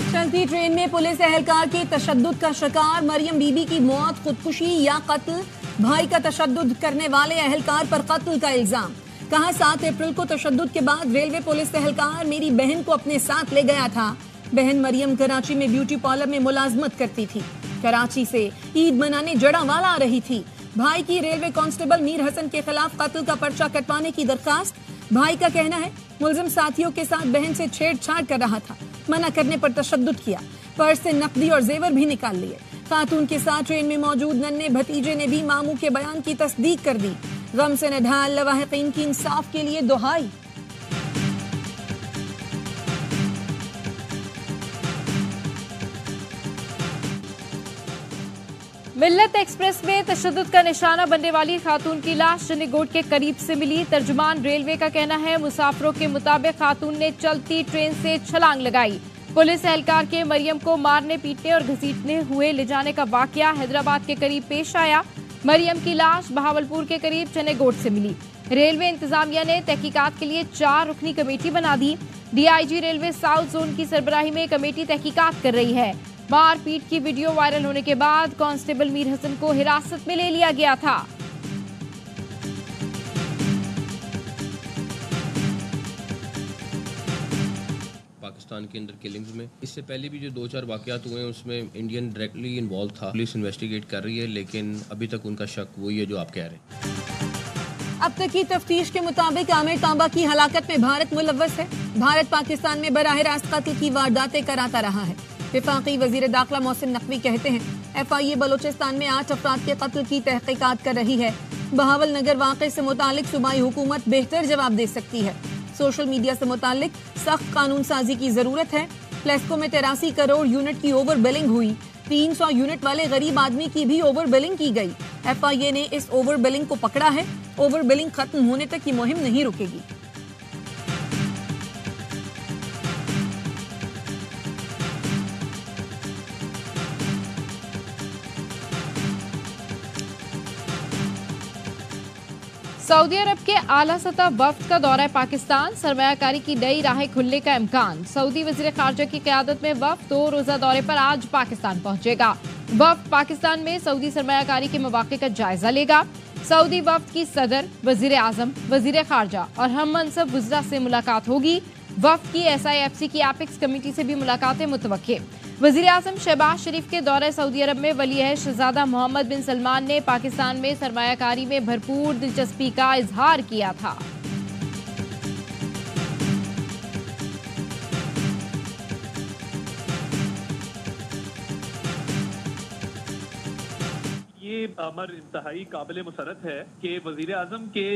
चलती ट्रेन में पुलिस एहलकार के तशद्दुद का शिकार, मरियम बीबी की मौत खुदकुशी या कत्ल, भाई का तशद्दुद करने वाले एहलकार पर कत्ल का इल्जाम। कहा 7 अप्रैल को तशद्दुद के बाद रेलवे पुलिस एहलकार मेरी बहन को अपने साथ ले गया था। बहन मरियम कराची में ब्यूटी पार्लर में मुलाजमत करती थी। कराची से ईद मनाने जड़ावाला आ रही थी। भाई की रेलवे कांस्टेबल मीर हसन के खिलाफ कत्ल का पर्चा कटवाने की दरखास्त। भाई का कहना है मुलजिम साथियों के साथ बहन से छेड़छाड़ कर रहा था, मना करने पर तशद्दुद किया, पर्स से नकदी और जेवर भी निकाल लिए। खातून के साथ ट्रेन में मौजूद नन्हे भतीजे ने भी मामू के बयान की तस्दीक कर दी। गम से नढाल लवाहिकीन की इंसाफ के लिए दुहाई। मिल्लत एक्सप्रेस में तशद्दुद का निशाना बनने वाली खातून की लाश चनेगोट के करीब से मिली। तर्जुमान रेलवे का कहना है मुसाफिरों के मुताबिक खातून ने चलती ट्रेन से छलांग लगाई। पुलिस एहलकार के मरियम को मारने पीटने और घसीटने हुए ले जाने का वाकया हैदराबाद के करीब पेश आया। मरियम की लाश बहावलपुर के करीब चनेगोट से मिली। रेलवे इंतजामिया ने तहकीकात के लिए 4 रुकनी कमेटी बना दी। डीआईजी रेलवे साउथ जोन की सरबराही में कमेटी तहकीकात कर रही है। मारपीट की वीडियो वायरल होने के बाद कांस्टेबल मीर हसन को हिरासत में ले लिया गया था। पाकिस्तान के अंदर किलिंग्स में इससे पहले भी जो 2-4 वाकयात हुए हैं उसमें इंडियन डायरेक्टली इन्वॉल्व था। पुलिस इन्वेस्टिगेट कर रही है, लेकिन अभी तक उनका शक वही है जो आप कह रहे हैं। अब तक की तफ्तीश के मुताबिक आमिर तांबा की हलाकत में भारत मुलव्वस है। भारत पाकिस्तान में बराह रास्त कत्ल की वारदातें कराता रहा है। विफाकी वजीर दाखिला मोहसिन नकवी कहते हैं FIA बलोचिस्तान में 8 अफराद के कत्ल की तहकीकात कर रही है। बहावल नगर वाक़े से मुतालिक सूबाई हुकूमत बेहतर जवाब दे सकती है। सोशल मीडिया से मुतालिक सख्त कानून साजी की जरूरत है। प्लेस्को में 83 करोड़ यूनिट की ओवर बिलिंग हुई। 300 यूनिट वाले गरीब आदमी की भी ओवर बिलिंग की गई। FIA ने इस ओवर बिलिंग को पकड़ा है। ओवर बिलिंग खत्म होने तक ये मुहिम नहीं रुकेगी। सऊदी अरब के आला सतह वफ्द का दौरा पाकिस्तान, सरमायाकारी की नई राहें खुलने का इम्कान। सऊदी वजीर खारजा की क़यादत में वफ्द 2 रोजा दौरे पर आज पाकिस्तान पहुंचेगा। वफ्द पाकिस्तान में सऊदी सरमायाकारी के मौके का जायजा लेगा। सऊदी वफ्द की सदर, वजीर आजम, वजीर खारजा और हम मनसब वज़रा से मुलाकात होगी। वफ्द की SIFC की एपिक्स कमेटी से भी मुलाकातें मुतवक्के। वजीर आजम शहबाज शरीफ के दौरे सऊदी अरब में वली-ए-अहद शहजादा मोहम्मद बिन सलमान ने पाकिस्तान में सरमायाकारी में भरपूर दिलचस्पी का इजहार किया था। ये अमर इंतहाई काबिल मुसरत है कि वजीर आजम के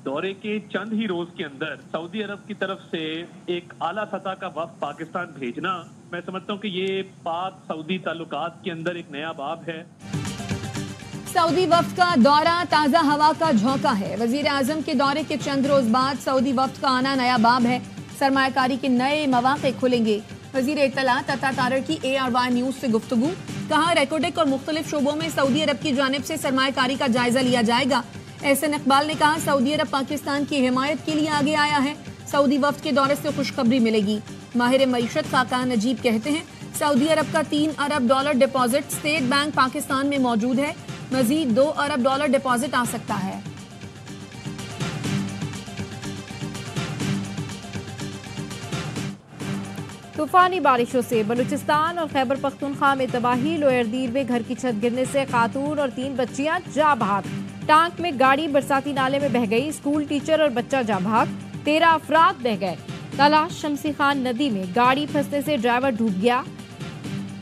दौरे के चंद ही रोज के अंदर सऊदी अरब की तरफ से एक आला सतह का वफ्द पाकिस्तान भेजना, मैं समझता हूँ कि ये पाक सऊदी ताल्लुकात के अंदर एक नया बाब है। सऊदी वफ्द का दौरा ताज़ा हवा का झोंका है। वजीर आजम के दौरे के चंद रोज बाद सऊदी वफ्द का आना नया बाब है। सरमायाकारी के नए मौके खुलेंगे। वजीर इत्तलात अता तारर की ARY न्यूज से गुफ्तगू। कहा रेकोडेक और मुख्तलिफ शोबों में सऊदी अरब की जानिब से सरमायाकारी का जायजा लिया जाएगा। एहसन इकबाल ने कहा सऊदी अरब पाकिस्तान की हिमायत के लिए आगे आया है। सऊदी वफ्द के दौरे से खुशखबरी मिलेगी। माहिर मईशत खाकान नजीब कहते हैं सऊदी अरब का $3 अरब डिपॉजिट स्टेट बैंक पाकिस्तान में मौजूद है। मजीद $2 अरब डिपॉजिट आ सकता है। तूफानी बारिशों से बलूचिस्तान और खैबर पख्तूनख्वा में तबाही। लोअर दीर में घर की छत गिरने से खातून और 3 बच्चियां जा भाग। टांक में गाड़ी बरसाती नाले में बह गई। स्कूल टीचर और बच्चा जा भाग। 13 अफराद बह गए। तलाश शमसी खान नदी में गाड़ी फंसने से ड्राइवर डूब गया।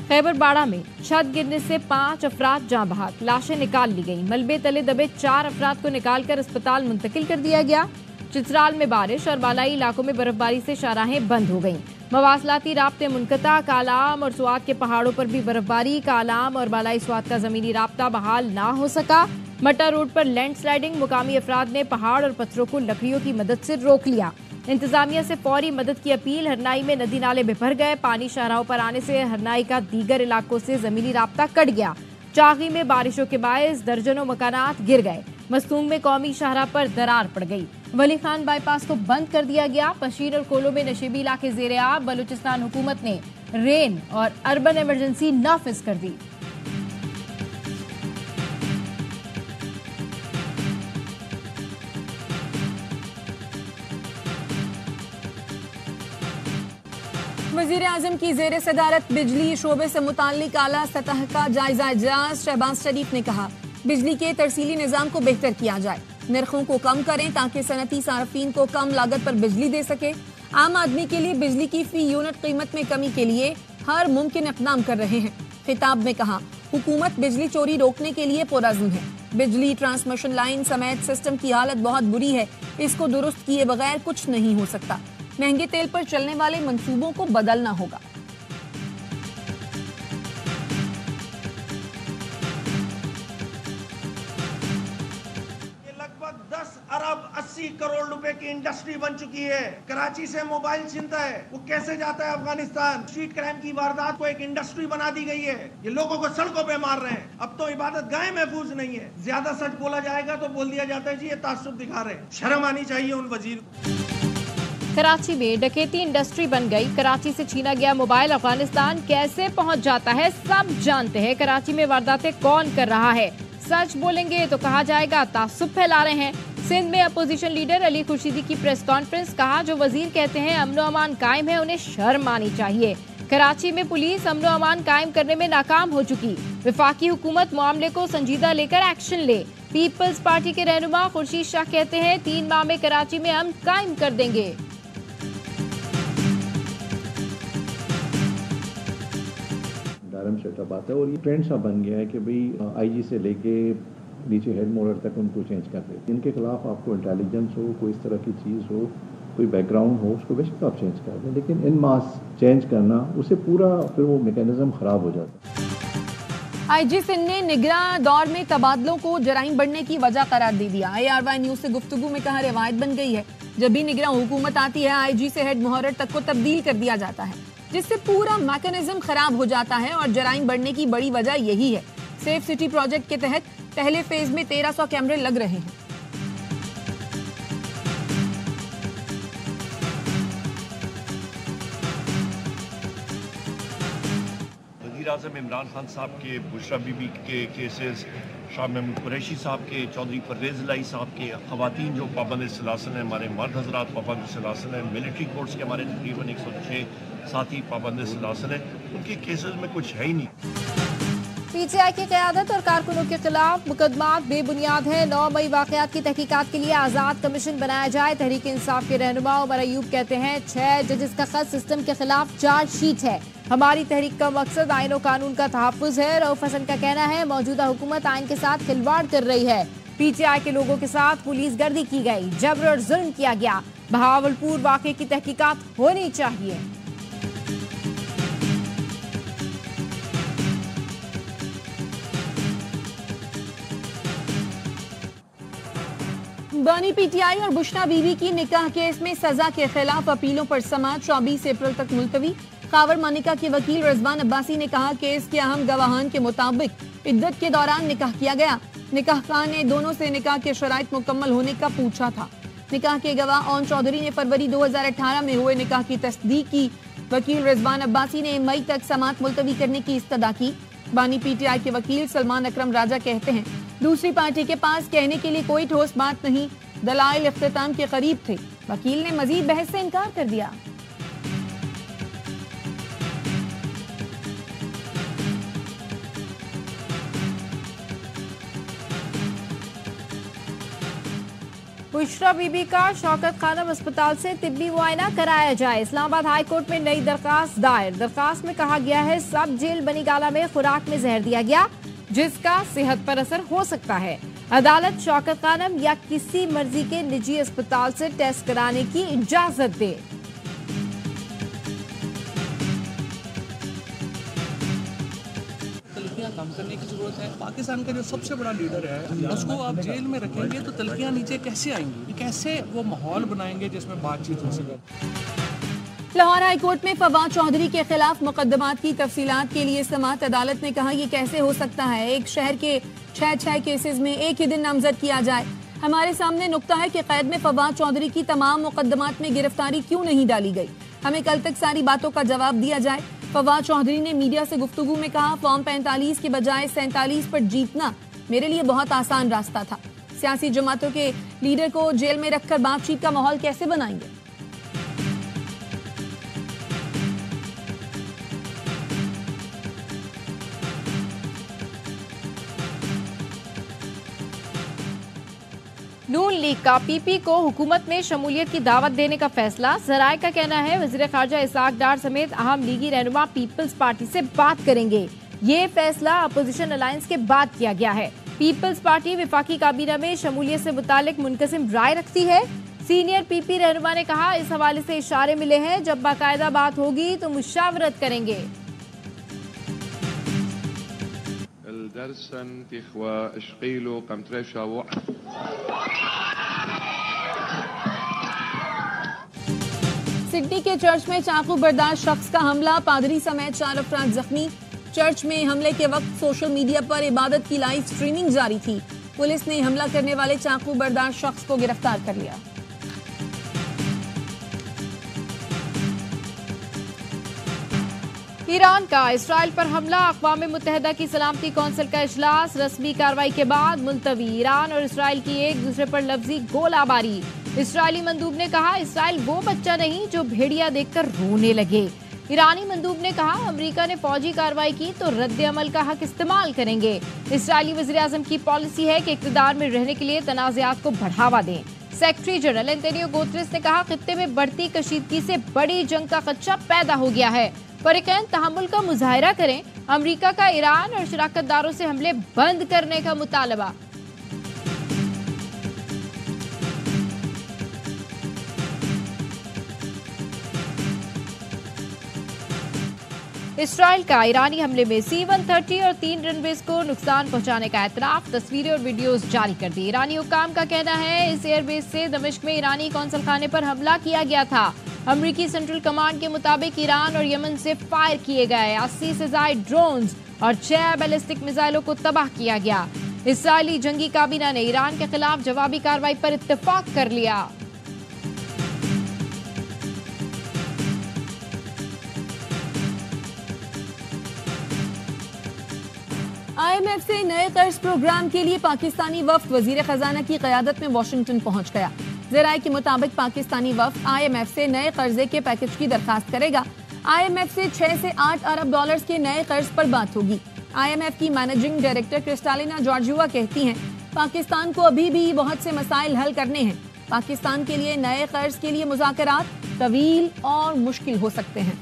खैबर बाड़ा में छत गिरने से 5 अफराद जा भाग। लाशें निकाल ली गई। मलबे तले दबे 4 अफराद को निकालकर अस्पताल मुंतकिल कर दिया गया। चित्राल में बारिश और बालाई इलाकों में बर्फबारी से शाहराहें बंद हो गईं। मवासलाती राब्ते मुनक़ता। कालाम और स्वात के पहाड़ों पर भी बर्फबारी। कालाम और बालाई स्वात का जमीनी राब्ता बहाल ना हो सका। मट्टा रोड पर लैंडस्लाइडिंग। मुकामी अफराद ने पहाड़ और पत्थरों को लकड़ियों की मदद से रोक लिया। इंतजामिया से फौरी मदद की अपील। हरनाई में नदी नाले में भर गए। पानी शाहराहों पर आने से हरनाई का दीगर इलाकों से जमीनी राब्ता कट गया। चागी में बारिशों के बायस दर्जनों मकानात गिर गए। मस्तूंग में कौमी शाहरा पर दरार पड़ गई। वली खान बाईपास को बंद कर दिया गया। पशीर और कोलो में नशेबी इलाके ज़ेरे आब। बलूचिस्तान हुकूमत ने रेन और अर्बन इमरजेंसी नाफिज कर दी। वज़ीर आज़म की ज़ेर सदारत बिजली शोबे से मुताल्लिक आला सतह का जायजा इजलास। शहबाज शरीफ ने कहा बिजली के तरसीली निज़ाम को बेहतर किया जाए, नरखों को कम करें ताकि सनती सार्फिन को कम लागत पर बिजली दे सके। आम आदमी के लिए बिजली की फी यूनिट कीमत में कमी के लिए हर मुमकिन इक़दाम कर रहे हैं। खिताब में कहा हुकूमत बिजली चोरी रोकने के लिए पुरअज़्म है। बिजली ट्रांसमिशन लाइन समेत सिस्टम की हालत बहुत बुरी है, इसको दुरुस्त किए बगैर कुछ नहीं हो सकता। महंगे तेल पर चलने वाले मंसूबों को बदलना होगा। लगभग 10 अरब 80 करोड़ रुपए की इंडस्ट्री बन चुकी है। कराची से मोबाइल छिनता है, वो कैसे जाता है अफगानिस्तान। स्ट्रीट क्राइम की वारदात को एक इंडस्ट्री बना दी गई है। ये लोगों को सड़कों पे मार रहे हैं। अब तो इबादत गाह महफूज नहीं है। ज्यादा सच बोला जाएगा तो बोल दिया जाता है जी ये तासुब दिखा रहे हैं। शर्म आनी चाहिए उन वजीर को। कराची में डकैती इंडस्ट्री बन गई। कराची से छीना गया मोबाइल अफगानिस्तान कैसे पहुंच जाता है सब जानते हैं। कराची में वारदातें कौन कर रहा है, सच बोलेंगे तो कहा जाएगा तासुब फैला रहे हैं। सिंध में अपोजिशन लीडर अली खुर्शीदी की प्रेस कॉन्फ्रेंस। कहा जो वजीर कहते हैं अमनो अमान कायम है उन्हें शर्म आनी चाहिए। कराची में पुलिस अमनो अमान कायम करने में नाकाम हो चुकी। वफाकी हुकूमत मामले को संजीदा लेकर एक्शन ले। पीपल्स पार्टी के रहनुमा खुर्शीद शाह कहते हैं 3 माह में कराची में अमन कायम कर देंगे। सेटअप आता है और ये ट्रेंड सा बन गया है कि भाई आईजी से लेके नीचे हेड मॉडल तक उनको चेंज कर देते। इनके खिलाफ आपको इंटेलिजेंस हो, कोई इस तरह की चीज़ हो, कोई बैकग्राउंड हो, उसको बेशक आप चेंज कर दें, लेकिन इन मास चेंज करना उससे पूरा फिर वो मैकेनिज्म खराब हो जाता है। आईजी सिंध ने निगरां दौर में तबादलों को जराइम बढ़ने की वजह करार दे दिया। ARY न्यूज से गुफ्तगू में कहा रिवायत बन गई है जब भी निगरां हुकूमत आती है आईजी से हेड मुहर्रर तक को तब्दील कर दिया जाता है, जिससे पूरा मैकेनिज्म खराब हो जाता है और जराइम बढ़ने की बड़ी वजह यही है। सेफ सिटी प्रोजेक्ट के तहत पहले फेज में 1300 कैमरे लग रहे हैं। वज़ीर आज़म इमरान खान साहब के, बुशरा बीबी के केसेस, शाह महमूद कुरैशी साहब के, चौधरी परवेज़ इलाही साहब के, ख़वातीन जो पाबंद सलासन हैं, हमारे मर्द हजरात पाबंद सलासन हैं, मिलिट्री कोर्ट्स के हमारे तकरीबन 106 साथी पाबंद सलासन हैं, उनके केसेस में कुछ है ही नहीं। पीटीआई की क़यादत और कारकुनों के खिलाफ मुकदमात बेबुनियाद है। 9 मई वाक़यात की तहकीकात के लिए आज़ाद कमीशन बनाया जाए। तहरीक इंसाफ के रहनुमा उमर अयूब कहते हैं 6 जजेस का खत सिस्टम के खिलाफ चार्जशीट है। हमारी तहरीक का मकसद आइन और कानून का तहफ़्फ़ुज़ है। रऊफ़ हसन का कहना है मौजूदा हुकूमत आइन के साथ खिलवाड़ कर रही है। पीटीआई के लोगों के साथ पुलिस गर्दी की गई, जबर और जुल्म किया गया। बहावलपुर वाक़े की तहकीकात होनी चाहिए। बानी पीटीआई और बुशरा बीबी की निकाह केस में सजा के खिलाफ अपीलों पर समाअत 24 अप्रैल तक मुलतवी। खावर मानिका के वकील रिजवान अब्बासी ने कहा केस के अहम गवाहान के मुताबिक इद्दत के दौरान निकाह किया गया। निकाहखान ने दोनों से निकाह के शराइत मुकम्मल होने का पूछा था। निकाह के गवाह ओन चौधरी ने फरवरी 2018 में हुए निकाह की तस्दीक की। वकील रिजवान अब्बासी ने मई तक समाअत मुलतवी करने की इस्तदा की। बानी पीटीआई के वकील सलमान अकरम राजा कहते हैं दूसरी पार्टी के पास कहने के लिए कोई ठोस बात नहीं, दलाइल इख्तिताम के करीब थे। वकील ने मजीद बहस से इनकार कर दिया। बुशरा बीबी का शौकत खानम अस्पताल से तिब्बी मुआयना कराया जाए। इस्लामाबाद हाई कोर्ट में नई दरखास्त दायर। दरखास्त में कहा गया है सब जेल बनी गाला में खुराक में जहर दिया गया जिसका सेहत पर असर हो सकता है। अदालत शौकत खानम या किसी मर्जी के निजी अस्पताल से टेस्ट कराने की इजाजत दे। तलखियां कम करने की जरूरत है। पाकिस्तान का जो सबसे बड़ा लीडर है उसको आप जेल में रखेंगे तो तलखियां नीचे कैसे आएंगी, कैसे वो माहौल बनाएंगे जिसमें बातचीत हो सके। लाहौर हाई कोर्ट में फवाद चौधरी के खिलाफ मुकदमात की तफसीलात के लिए समाअत। अदालत ने कहा यह कैसे हो सकता है एक शहर के 6 केसेस में एक ही दिन नामजद किया जाए। हमारे सामने नुक्ता है कि कैद में फवाद चौधरी की तमाम मुकदमात में गिरफ्तारी क्यों नहीं डाली गई। हमें कल तक सारी बातों का जवाब दिया जाए। फवाद चौधरी ने मीडिया से गुफ्तगू में कहा, फॉर्म 45 के बजाय 47 पर जीतना मेरे लिए बहुत आसान रास्ता था। सियासी जमातों के लीडर को जेल में रखकर बातचीत का माहौल कैसे बनाएंगे? नून लीग का पीपी को हुकूमत में शमूलियत की दावत देने का फैसला। जराए का कहना है वज़ीर ख़ारजा इसाक डार समेत अहम लीगी रहनुमा पीपल्स पार्टी से बात करेंगे। ये फैसला अपोजिशन अलायंस के बाद किया गया है। पीपल्स पार्टी विफाकी काबीना में शमूलियत से मुतालिक मुनकसिम राय रखती है। सीनियर पीपी रहनुमा ने कहा, इस हवाले से इशारे मिले हैं, जब बाकायदा बात होगी तो मुशावरत करेंगे। सिडनी के चर्च में चाकू बरदार शख्स का हमला, पादरी समेत 4 अफराद जख्मी। चर्च में हमले के वक्त सोशल मीडिया पर इबादत की लाइव स्ट्रीमिंग जारी थी। पुलिस ने हमला करने वाले चाकू बरदार शख्स को गिरफ्तार कर लिया। ईरान का इसराइल पर हमला, अक़वाम मुत्तहिदा की सलामती कौंसिल का इजलास रस्मी कार्रवाई के बाद मुलतवी। ईरान और इसराइल की एक दूसरे पर लफ्जी गोलाबारी। इसराइली मंदूब ने कहा, इसराइल वो बच्चा नहीं जो भेड़िया देखकर रोने लगे। ईरानी मंदूब ने कहा, अमेरिका ने फौजी कार्रवाई की तो रद्द अमल का हक इस्तेमाल करेंगे। इसराइली वज़ीर आज़म की पॉलिसी है कि इक़्तिदार में रहने के लिए तनाज़ात को बढ़ावा दें। सेक्रेटरी जनरल एंटोनियो गुतेरेस ने कहा, खित्ते में बढ़ती कशीदगी से बड़ी जंग का खदशा पैदा हो गया है। फरीक़ैन तहम्मुल का मुजाहिरा करें। अमेरिका का ईरान और शराकतदारों से हमले बंद करने का मुतालबा। इसराइल का ईरानी हमले में C-130 और 3 रनवेज को नुकसान पहुंचाने का एतराफ, तस्वीरें और वीडियोस जारी कर दी। ईरानी हुकाम का कहना है, इस एयरबेस से दमिश्क में ईरानी कौंसल खाने पर हमला किया गया था। अमेरिकी सेंट्रल कमांड के मुताबिक ईरान और यमन से फायर किए गए 80 से ज़ायद ड्रोन्स और 6 बैलिस्टिक मिसाइलों को तबाह किया गया। इसराइली जंगी काबीना ने ईरान के खिलाफ जवाबी कार्रवाई पर इत्तेफाक कर लिया। IMF से नए कर्ज प्रोग्राम के लिए पाकिस्तानी वफ्द वजीर खजाना की क़यादत में वाशिंगटन पहुंच गया। ज़राए के मुताबिक पाकिस्तानी वफ्द IMF से नए कर्जे के पैकेज की दरखास्त करेगा। IMF से 6 से 8 अरब डॉलर्स के नए कर्ज पर बात होगी। IMF की मैनेजिंग डायरेक्टर क्रिस्टालिना जॉर्जिवा कहती हैं, पाकिस्तान को अभी भी बहुत से मसाइल हल करने हैं। पाकिस्तान के लिए नए कर्ज के लिए मुज़ाकरात तवील और मुश्किल हो सकते हैं।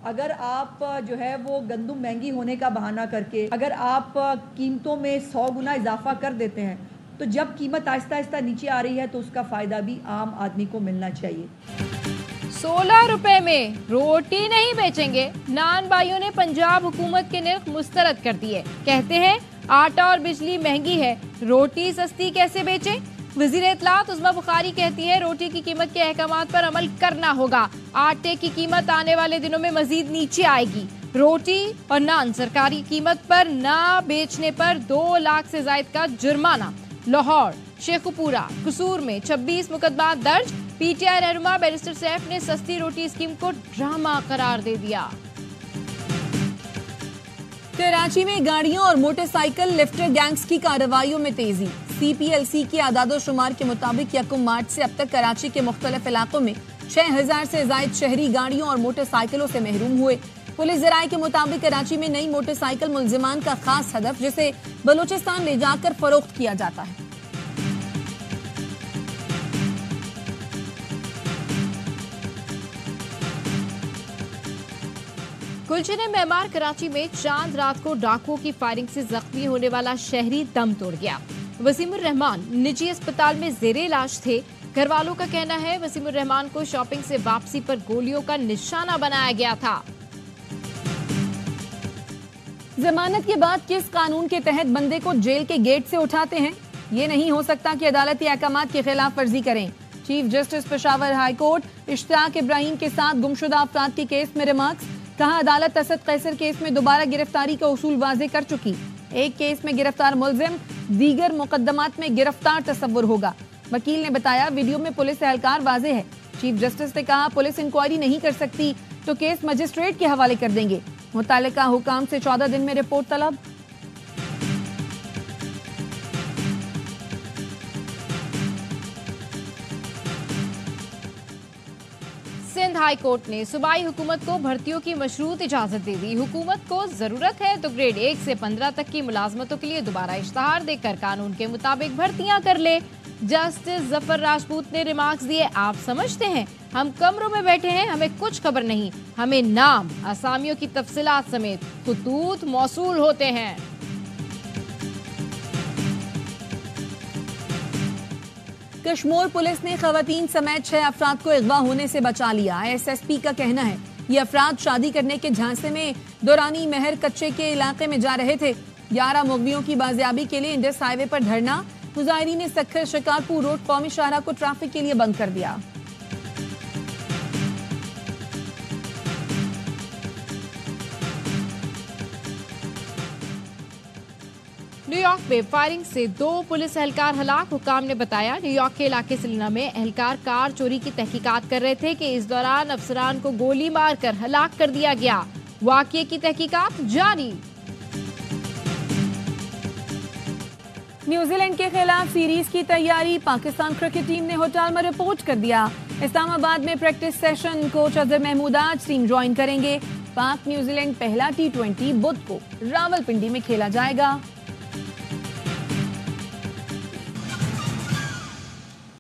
अगर आप जो है वो गंदम महंगी होने का बहाना करके अगर आप कीमतों में 100 गुना इजाफा कर देते हैं, तो जब कीमत आहिस्ता आहिस्ता नीचे आ रही है तो उसका फ़ायदा भी आम आदमी को मिलना चाहिए। 16 रुपए में रोटी नहीं बेचेंगे। नान भाइयों ने पंजाब हुकूमत के निर्ख मुस्तरद कर दिए। कहते हैं, आटा और बिजली महंगी है, रोटी सस्ती कैसे बेचें। वज़ीर इत्तलात उस्मा बुखारी कहती है, रोटी की कीमत के अहकामात पर अमल करना होगा। आटे की कीमत आने वाले दिनों में मजीद नीचे आएगी। रोटी और नान सरकारी कीमत पर ना बेचने पर 2 लाख से ज्यादा का जुर्माना। लाहौर, शेखुपुरा, कसूर में 26 मुकदमा दर्ज। PTI रहनुमा बैरिस्टर सैफ ने सस्ती रोटी स्कीम को ड्रामा करार दे दिया। कराची में गाड़ियों और मोटरसाइकिल लिफ्टर गैंग्स की कार्रवाइयों में तेजी। CPLC की आदादोशुमार के मुताबिक 1 मार्च से अब तक कराची के मुख्तलिफ इलाकों में 6000 से ज्यादा शहरी गाड़ियों और मोटरसाइकिलों से महरूम हुए। पुलिस ज़राए के मुताबिक कराची में नई मोटरसाइकिल मुलजिमान का खास हदफ, जिसे बलूचिस्तान ले जाकर फरोख्त किया जाता है। गुलशन मेमार कराची में चांद रात को डाकुओं की फायरिंग से जख्मी होने वाला शहरी दम तोड़ गया। वसीमुर रहमान निजी अस्पताल में जेरे इलाज थे। घर वालों का कहना है, वसीमुर रहमान को शॉपिंग से वापसी पर गोलियों का निशाना बनाया गया था। जमानत के बाद किस कानून के तहत बंदे को जेल के गेट से उठाते हैं? ये नहीं हो सकता कि अदालती अहकामात की खिलाफ वर्जी करें। Chief justice Peshawar high court Ishtiaq Ibrahim के साथ गुमशुदा अफराद के केस में रिमार्क्स। कहा अदालत असद कैसर केस में दोबारा गिरफ्तारी का उसूल वाजे कर चुकी। एक केस में गिरफ्तार मुलजिम दीगर मुकदमात में गिरफ्तार तस्वुर होगा। वकील ने बताया वीडियो में पुलिस एहलकार वाजे है। चीफ जस्टिस ने कहा पुलिस इंक्वायरी नहीं कर सकती तो केस मजिस्ट्रेट के हवाले कर देंगे। मुतल्लिका हुकाम से 14 दिन में रिपोर्ट तलब। सिंध हाई कोर्ट ने सूबाई हुकूमत को भर्तियों की मशरूत इजाजत दे दी। हुकूमत को जरूरत है तो ग्रेड 1 से 15 तक की मुलाजमतों के लिए दोबारा इश्तहार देकर कानून के मुताबिक भर्तियां कर ले। जस्टिस जफर राजपूत ने रिमार्क्स दिए, आप समझते हैं हम कमरों में बैठे हैं, हमें कुछ खबर नहीं, हमें नाम असामियों की तफसीलात समेत खुतूत मौसूल होते हैं। कश्मीर पुलिस ने खवातीन समेत 6 अफराद को अगवा होने से बचा लिया। SSP का कहना है ये अफराद शादी करने के झांसे में दौरानी महर कच्चे के इलाके में जा रहे थे। 11 मुगवियों की बाजियाबी के लिए इंडस हाईवे पर धरना। मुजाहिरीन ने सखर शिकारपुर रोड कौमी शाहरा को ट्रैफिक के लिए बंद कर दिया। न्यूयॉर्क में फायरिंग से 2 पुलिस एहलकार हलाक। हुकाम ने बताया न्यूयॉर्क के इलाके सिलिना में एहलकार कार चोरी की तहकीकात कर रहे थे कि इस दौरान अफसरान को गोली मारकर हलाक कर दिया गया। वाकये की तहकीकात जारी। न्यूजीलैंड के खिलाफ सीरीज की तैयारी। पाकिस्तान क्रिकेट टीम ने होटल में रिपोर्ट कर दिया। इस्लामाबाद में practice session coach Azhar Mahmood आज टीम ज्वाइन करेंगे। पाक न्यूजीलैंड पहला T20 बुध को रावलपिंडी में खेला जाएगा।